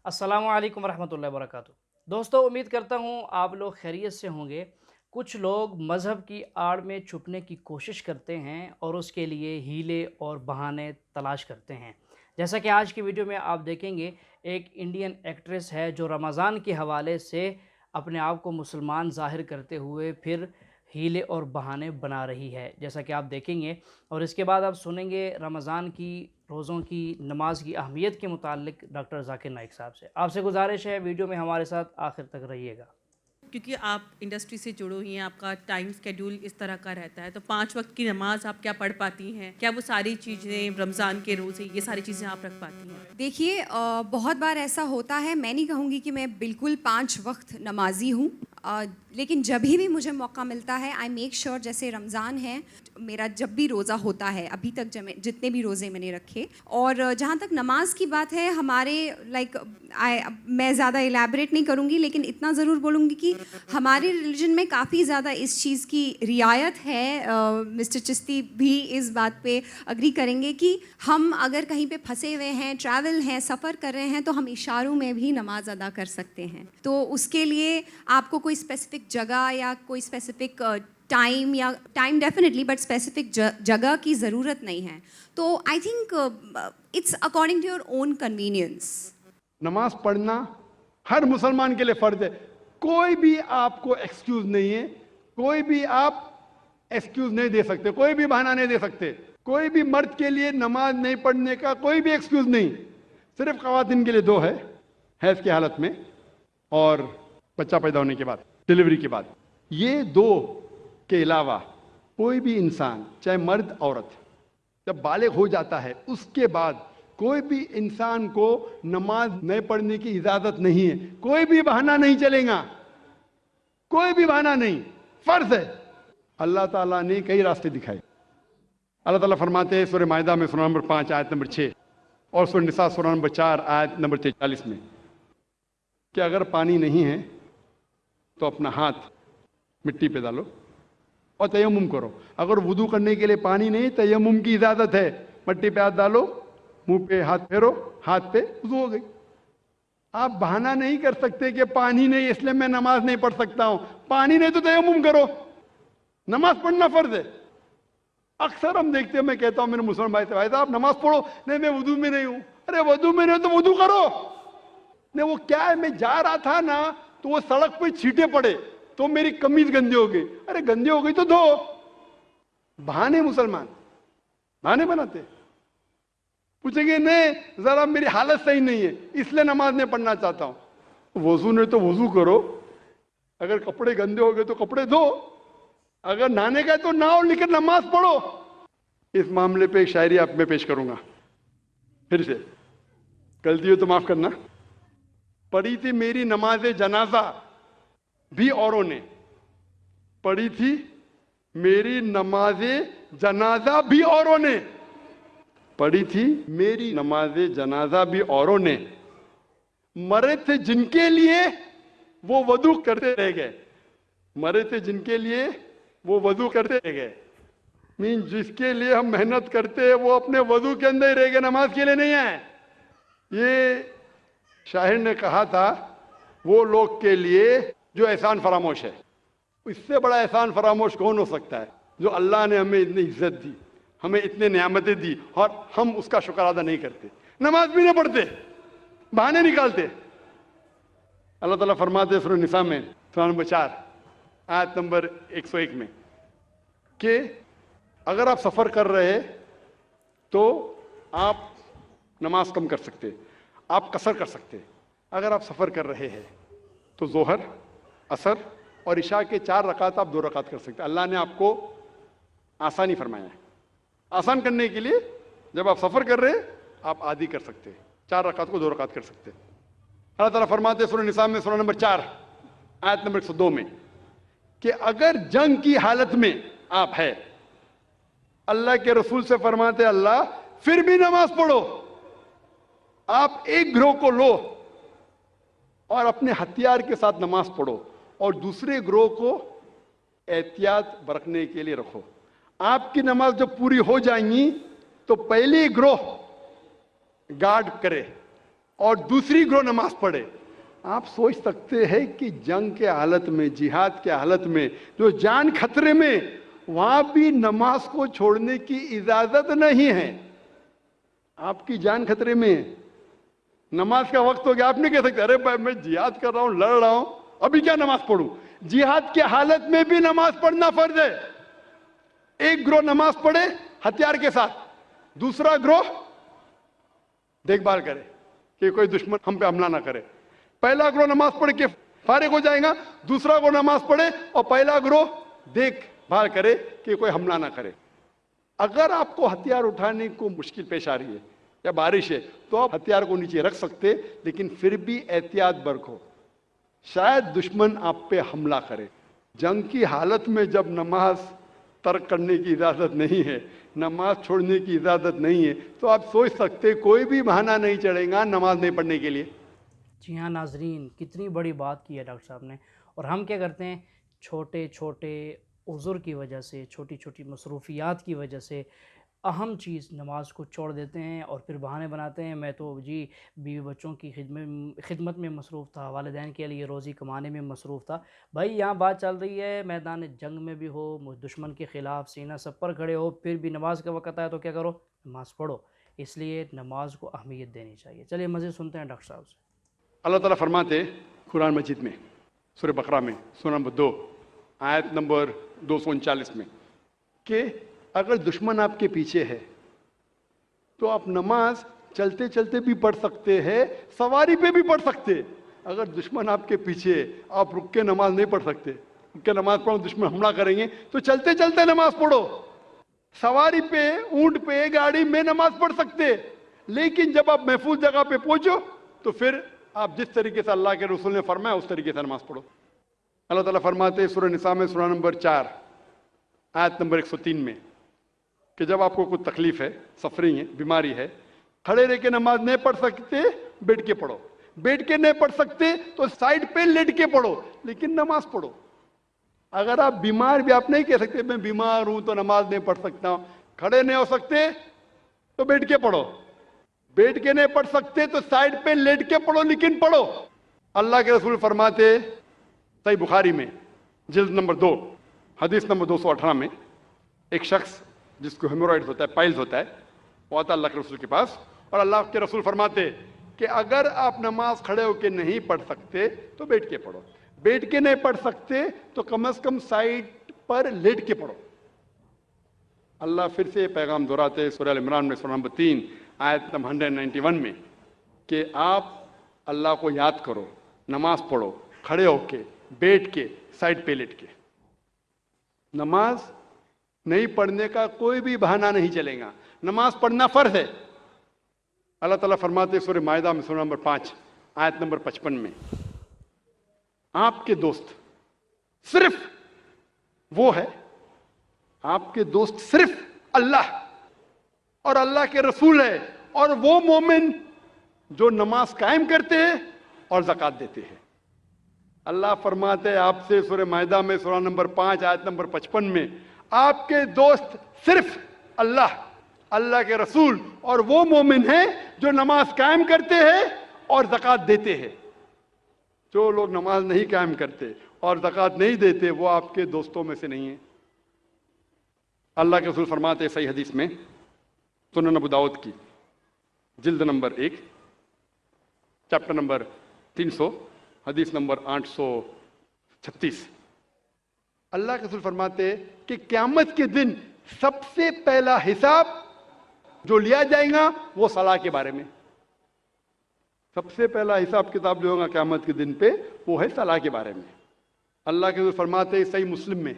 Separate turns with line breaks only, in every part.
अस्सलामु अलैकुम वरहमतुल्लाहि वबरकातुहू। दोस्तों, उम्मीद करता हूँ आप लोग खैरियत से होंगे। कुछ लोग मज़हब की आड़ में छुपने की कोशिश करते हैं और उसके लिए हीले और बहाने तलाश करते हैं। जैसा कि आज की वीडियो में आप देखेंगे, एक इंडियन एक्ट्रेस है जो रमज़ान के हवाले से अपने आप को मुसलमान ज़ाहिर करते हुए फिर हीले और बहाने बना रही है, जैसा कि आप देखेंगे। और इसके बाद आप सुनेंगे रमज़ान की रोज़ों की नमाज की अहमियत के मुतालिक डॉक्टर ज़ाकिर नाइक साहब से। आपसे गुजारिश है वीडियो में हमारे साथ आखिर तक रहिएगा।
क्योंकि आप इंडस्ट्री से जुड़े हुई हैं, आपका टाइम स्केड्यूल इस तरह का रहता है, तो 5 वक्त की नमाज आप क्या पढ़ पाती हैं? क्या वो सारी चीज़ें रमज़ान के रोज़े ये सारी चीज़ें आप रख पाती हैं?
देखिए, बहुत बार ऐसा होता है। मैं नहीं कहूँगी कि मैं बिल्कुल 5 वक्त नमाज़ी हूँ, लेकिन जब भी मुझे मौका मिलता है आई मेक श्योर, जैसे रमज़ान है मेरा जब भी रोज़ा होता है, अभी तक जितने भी रोज़े मैंने रखे। और जहाँ तक नमाज की बात है, हमारे मैं ज़्यादा इलेबरेट नहीं करूँगी, लेकिन इतना ज़रूर बोलूँगी कि हमारे रिलीजन में काफ़ी ज़्यादा इस चीज़ की रियायत है। मिस्टर चिश्ती भी इस बात पे अग्री करेंगे कि हम अगर कहीं पे फंसे हुए हैं, ट्रैवल हैं, सफ़र कर रहे हैं, तो हम इशारों में भी नमाज अदा कर सकते हैं। तो उसके लिए आपको कोई स्पेसिफिक जगह या कोई specific time definitely, but specific जगह की ज़रूरत नहीं है। तो I think it's according to your own convenience.
नमाज पढ़ना हर मुसलमान के लिए फर्ज है। कोई भी आपको एक्सक्यूज नहीं है, कोई भी आप एक्सक्यूज नहीं दे सकते, कोई भी बहाना नहीं दे सकते। कोई भी मर्द के लिए नमाज नहीं पढ़ने का कोई भी एक्सक्यूज नहीं। सिर्फ ख्वातीन के लिए 2 है, हैज़ की हालत में और बच्चा पैदा होने के बाद, डिलीवरी के बाद। ये 2 के अलावा कोई भी इंसान, चाहे मर्द औरत, जब बालिग हो जाता है उसके बाद कोई भी इंसान को नमाज नहीं पढ़ने की इजाजत नहीं है। कोई भी बहाना नहीं चलेगा, कोई भी बहाना नहीं, फर्ज है। अल्लाह ताला ने कई रास्ते दिखाए। अल्लाह ताला फरमाते हैं सूरह माइदा में सूरह नंबर 5 आयत नंबर 6 और सूरह निसा सूरह नंबर 4 आयत नंबर 43 में कि अगर पानी नहीं है तो अपना हाथ मिट्टी पे डालो और तयम्मुम करो। अगर वुदू करने के लिए पानी नहीं, तयम्मुम की इजाजत है। मिट्टी पे हाथ डालो, मुंह पे हाथ फेरो, हाथ पे वुदू हो गई। आप बहाना नहीं कर सकते कि पानी नहीं इसलिए मैं नमाज नहीं पढ़ सकता हूं। पानी नहीं तो तयम्मुम करो। नमाज पढ़ना फर्ज है। अक्सर हम देखते हैं, मैं कहता हूं मेरे मुसलमान भाई से, भाई साहब नमाज पढ़ो। नहीं, मैं वुदू में नहीं हूं। अरे वुदू में नहीं हो तो वुदू करो। नहीं, वो क्या है, मैं जा रहा था ना तो वो सड़क पे छींटे पड़े तो मेरी कमीज गंदी हो गई। अरे गंदी हो गई तो धो। बहाने मुसलमान बहाने बनाते। पूछेंगे नहीं जरा मेरी हालत सही नहीं है इसलिए नमाज नहीं पढ़ना चाहता हूं। वजू नहीं तो वजू करो। अगर कपड़े गंदे हो गए तो कपड़े धो। अगर नहाने का तो नहाओ, लेकिन नमाज पढ़ो। इस मामले पे एक शायरी आप में पेश करूंगा। फिर से गलती हो तो माफ करना। पढ़ी थी मेरी नमाज जनाजा भी औरों ने, पढ़ी थी मेरी नमाजे जनाजा भी औरों ने, पढ़ी थी मेरी नमाजे जनाजा भी औरों ने। मरे थे जिनके लिए वो वदू करते रह गए। मरे थे जिनके लिए वो वदू करते रह गए। मीन जिसके लिए हम मेहनत करते हैं वो अपने वदू के अंदर ही रह गए, नमाज के लिए नहीं है। ये शाहिर ने कहा था वो लोग के लिए जो एहसान फरामोश है। इससे बड़ा एहसान फरामोश कौन हो सकता है जो अल्लाह ने हमें इतनी इज्जत दी, हमें इतने नियामतें दी और हम उसका शुक्र अदा नहीं करते, नमाज भी नहीं पढ़ते, बहाने निकालते। अल्लाह ताला फरमाते सूरह निसा में सूरह नंबर 4 आयत नंबर 101 में कि अगर आप सफर कर रहे तो आप नमाज कम कर सकते, आप कसर कर सकते। अगर आप सफर कर रहे हैं तो जोहर, असर और इशा के 4 रकात आप 2 रकात कर सकते। अल्लाह ने आपको आसानी फरमाया है। आसान करने के लिए जब आप सफर कर रहे हैं आप आधी कर सकते हैं, 4 रकात को 2 रकात कर सकते हैं। अल्लाह ताला फरमाते सूरह निसा में सूरह नंबर 4 आयत नंबर 102 में कि अगर जंग की हालत में आप है, अल्लाह के रसूल से फरमाते अल्लाह फिर भी नमाज पढ़ो। आप एक गिरोह को लो और अपने हथियार के साथ नमाज पढ़ो और दूसरे गिरोह को एहतियात बरतने के लिए रखो। आपकी नमाज जब पूरी हो जाएंगी तो पहले गिरोह गार्ड करे, और दूसरी ग्रोह नमाज पढ़े। आप सोच सकते हैं कि जंग के हालत में, जिहाद के हालत में, जो जान खतरे में, वहां भी नमाज को छोड़ने की इजाजत नहीं है। आपकी जान खतरे में है, नमाज का वक्त हो गया, आप नहीं कह सकते अरे भाई मैं जिहाद कर रहा हूं, लड़ रहा हूं, अभी क्या नमाज पढ़ूं। जिहाद के हालत में भी नमाज पढ़ना फर्ज है। एक ग्रोह नमाज पढ़े हथियार के साथ, दूसरा ग्रोह देखभाल करे कि कोई दुश्मन हम पे हमला ना करे। पहला ग्रोह नमाज पढ़ के फारिग हो जाएगा, दूसरा ग्रोह नमाज पढ़े और पहला ग्रोह देखभाल करे कि कोई हमला ना करे। अगर आपको हथियार उठाने को मुश्किल पेश आ रही है या बारिश है तो आप हथियार को नीचे रख सकते, लेकिन फिर भी एहतियात बरतो, शायद दुश्मन आप पे हमला करे। जंग की हालत में जब नमाज तर्क करने की इजाजत नहीं है, नमाज छोड़ने की इजाजत नहीं है, तो आप सोच सकते कोई भी बहाना नहीं चलेगा नमाज नहीं पढ़ने के लिए।
जी हाँ नाजरीन, कितनी बड़ी बात की है डॉक्टर साहब ने। और हम क्या करते हैं, छोटे छोटे उज़ुर की वजह से, छोटी छोटी मसरूफियात की वजह से अहम चीज़ नमाज को छोड़ देते हैं और फिर बहाने बनाते हैं। मैं तो जी बीवी बच्चों की खिदमत में मसरूफ़ था, वालिदैन के लिए रोज़ी कमाने में मसरूफ़ था। भाई यहाँ बात चल रही है मैदान जंग में भी हो, दुश्मन के ख़िलाफ़ सीना सब पर खड़े हो, फिर भी नमाज का वक़्त आया तो क्या करो, नमाज़ पढ़ो। इसलिए नमाज को अहमियत देनी चाहिए। चलिए मज़ीद सुनते हैं डॉक्टर साहब से।
अल्लाह ताला फरमाते कुरान मजीद में, सूरह बकरा में, सूरह नंबर 2 आयत नंबर 239 में, कि अगर दुश्मन आपके पीछे है तो आप नमाज चलते चलते भी पढ़ सकते हैं, सवारी पे भी पढ़ सकते। अगर दुश्मन आपके पीछे है, आप रुक के नमाज नहीं पढ़ सकते, रुक के नमाज पढ़ो दुश्मन हमला करेंगे, तो चलते चलते नमाज पढ़ो। सवारी पे, ऊंट पे, गाड़ी में नमाज पढ़ सकते, लेकिन जब आप महफूज जगह पे पहुंचो तो फिर आप जिस तरीके से अल्लाह के रसूल ने फरमाया उस तरीके से नमाज पढ़ो। अल्लाह ताला फरमाते सूरह निसा में, सूरह नंबर 4 आयत नंबर 103 में, कि जब आपको कोई तकलीफ है, सफरिंग है, बीमारी है, खड़े रह के नमाज नहीं पढ़ सकते, बैठ के पढ़ो। बैठ के नहीं पढ़ सकते तो साइड पे लेट के पढ़ो, लेकिन नमाज पढ़ो। अगर आप बीमार भी, आप नहीं कह सकते मैं बीमार हूं तो नमाज नहीं पढ़ सकता हूं, खड़े नहीं हो सकते तो बैठ के पढ़ो, बैठ के नहीं पढ़ सकते तो साइड पे लेट के पढ़ो, लेकिन पढ़ो। अल्लाह के रसूल फरमाते सही बुखारी में जिल्द नंबर 2 हदीस नंबर 218 में, एक शख्स जिसको हेमोरॉइड्स होता है, पाइल्स होता है, वो आता अल्लाह के रसूल के पास, और अल्लाह के रसूल फरमाते कि अगर आप नमाज खड़े होकर नहीं पढ़ सकते तो बैठ के पढ़ो, बैठ के नहीं पढ़ सकते तो कम से कम साइड पर लेट के पढ़ो। अल्लाह फिर से पैगाम दोहराते सूरह अल इमरान में, सूरह नंबर 3 आयत नंबर 191 में, कि आप अल्लाह को याद करो, नमाज पढ़ो खड़े होके, बैठ के, साइड पे लेट के। नमाज नहीं पढ़ने का कोई भी बहाना नहीं चलेगा, नमाज पढ़ना फर्ज है। अल्लाह ताला फरमाते सूरह माइदा में, सूरह नंबर 5 आयत नंबर 55 में, आपके दोस्त सिर्फ वो है, आपके दोस्त सिर्फ अल्लाह और अल्लाह के रसूल है, और वो मोमिन जो नमाज कायम करते हैं और ज़कात देते हैं। अल्लाह फरमाते हैं आपसे सूरह माइदा में, सूरह नंबर 5 आयत नंबर 55 में, आपके दोस्त सिर्फ अल्लाह, अल्लाह के रसूल और वो मोमिन हैं जो नमाज कायम करते हैं और ज़कात देते हैं। जो लोग नमाज नहीं कायम करते और ज़कात नहीं देते वो आपके दोस्तों में से नहीं है। अल्लाह के रसूल फरमाते सही हदीस में, सुनन अबू दाऊद की जिल्द नंबर 1 चैप्टर नंबर 300 हदीस नंबर 836, अल्लाह के रसूल फरमाते कि क़यामत के दिन सबसे पहला हिसाब जो लिया जाएगा वो सलाह के बारे में। सबसे पहला हिसाब किताब जो होगा क़यामत के दिन पे वो है सलाह के बारे में। अल्लाह के रसूल फरमाते सही मुस्लिम में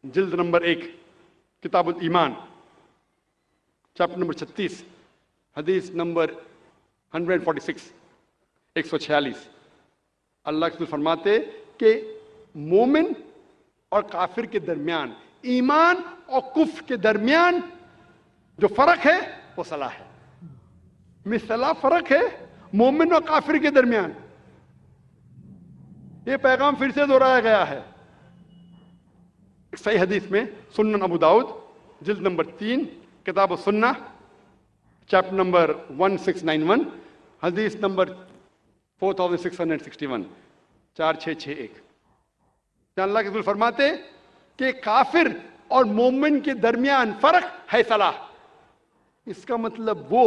जिल्द नंबर 1 किताबुल ईमान चैप्टर नंबर 36 हदीस नंबर 146 146, अल्लाह के रसूल फरमाते कि मोमिन और काफिर के दरमियान, ईमान और कुफ्र के दरमियान जो फर्क है वो सलाह है। मिसला फर्क है मोमिन और काफिर के दरमियान। ये पैगाम फिर से दोहराया गया है सही हदीस में, सुनन अबू दाऊद जिल्द नंबर 3 किताब सुन्ना चैप्टर नंबर 1691 حدیث نمبر 4661 4661 اللہ کے رسول فرماتے کہ کافر اور مومن کے درمیان فرق ہے صلاح. اس کا مطلب وہ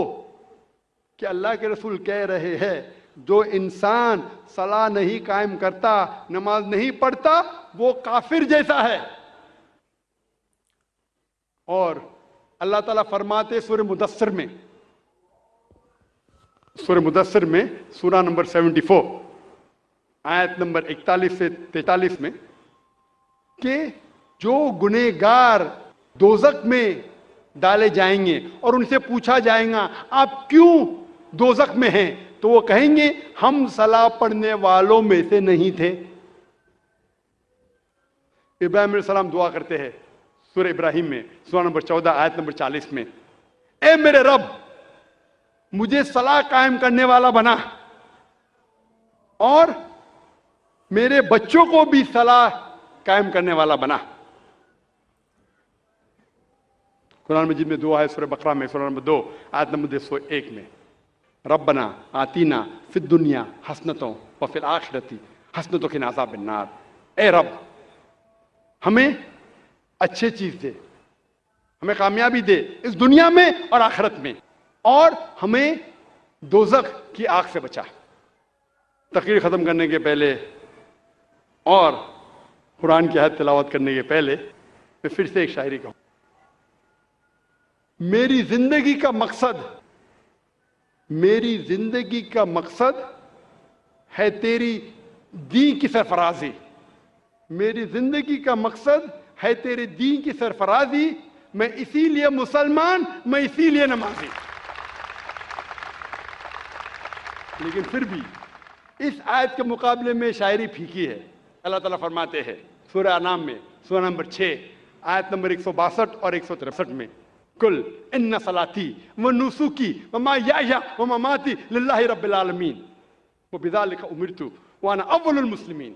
کہ اللہ کے رسول کہہ رہے ہیں جو انسان صلاح نہیں قائم کرتا، نماز نہیں پڑھتا، وہ کافر جیسا ہے. اور اللہ تعالیٰ فرماتے سورہ مدثر میں سورہ نمبر 74 آیت نمبر 41 سے 43 میں کہ جو گنہگار دوزخ میں ڈالے جائیں گے اور ان سے پوچھا جائے گا آپ کیوں دوزخ میں ہیں، تو وہ کہیں گے ہم صلاح پڑھنے والوں میں سے نہیں تھے. ابراہیم علیہ السلام دعا کرتے ہیں سورہ ابراہیم میں سورہ نمبر 14 آیت نمبر 40 میں، اے میرے رب مجھے صلاح قائم کرنے والا بنا اور میرے بچوں کو بھی صلاح قائم کرنے والا بنا. قرآن مجید میں دعا ہے سورہ بقرہ میں سورہ نمبر 2 آیت نمبر 101 میں، ربنا آتینا فی الدنیا حسنتوں وفی الآخرتی حسنتوں وقنا عذاب النار. اے رب ہمیں اچھے چیز دے، ہمیں کامیابی دے اس دنیا میں اور آخرت میں، اور ہمیں دوزخ کی آگ سے بچا. تقریر ختم کرنے کے پہلے اور قرآن کی آیت تلاوت کرنے کے پہلے میں پھر سے ایک شاعری کہوں. میری زندگی کا مقصد ہے تیری دین کی سرفرازی. میری زندگی کا مقصد ہے تیرے دین کی سرفرازی. میں اسی لیے مسلمان، میں اسی لیے نمازی. لیکن پھر بھی اس آیت کے مقابلے میں شاعری پھیکی ہے. اللہ تعالیٰ فرماتے ہیں سورہ انعام میں سورہ نمبر 6 آیت نمبر 162 اور 163 میں، کل ان صلاتی و نسکی و محیای و مماتی للہ رب العالمین وبذالک امرت وانا اول المسلمین.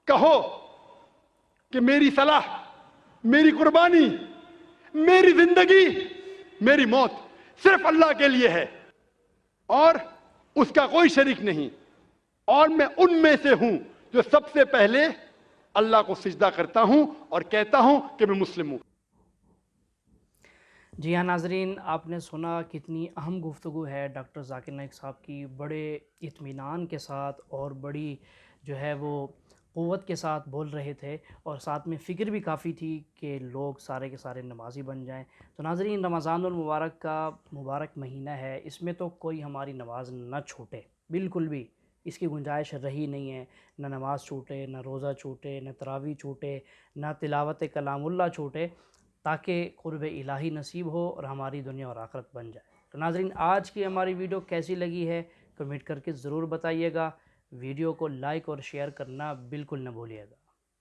کہو کہ میری صلاح، میری قربانی، میری زندگی، میری موت صرف اللہ کے لیے ہے اور اس کا کوئی شریک نہیں، اور میں ان میں سے ہوں جو سب سے پہلے اللہ کو سجدہ کرتا ہوں اور کہتا ہوں کہ میں مسلم ہوں.
جی ہاں ناظرین، آپ نے سنا کتنی اہم گفتگو ہے ڈاکٹر ذاکر نائک صاحب کی. بڑے اطمینان کے ساتھ اور بڑی جو ہے وہ قوت کے ساتھ بول رہے تھے، اور ساتھ میں فکر بھی کافی تھی کہ لوگ سارے کے سارے نمازی بن جائیں. تو ناظرین، رمضان المبارک کا مبارک مہینہ ہے، اس میں تو کوئی ہماری نماز نہ چھوٹے، بالکل بھی اس کی گنجائش رہی نہیں ہے. نہ نماز چھوٹے، نہ روزہ چھوٹے، نہ تراویح چھوٹے، نہ تلاوت کلام اللہ چھوٹے، تاکہ قرب الہی نصیب ہو اور ہماری دنیا اور آخرت بن جائے. تو ناظرین، آج کی ہماری ویڈیو کیسی لگی ہے کمنٹ کر کے ضرور بتائیے گا. ویڈیو کو لائک اور شیئر کرنا بالکل نہ بھولیے گا.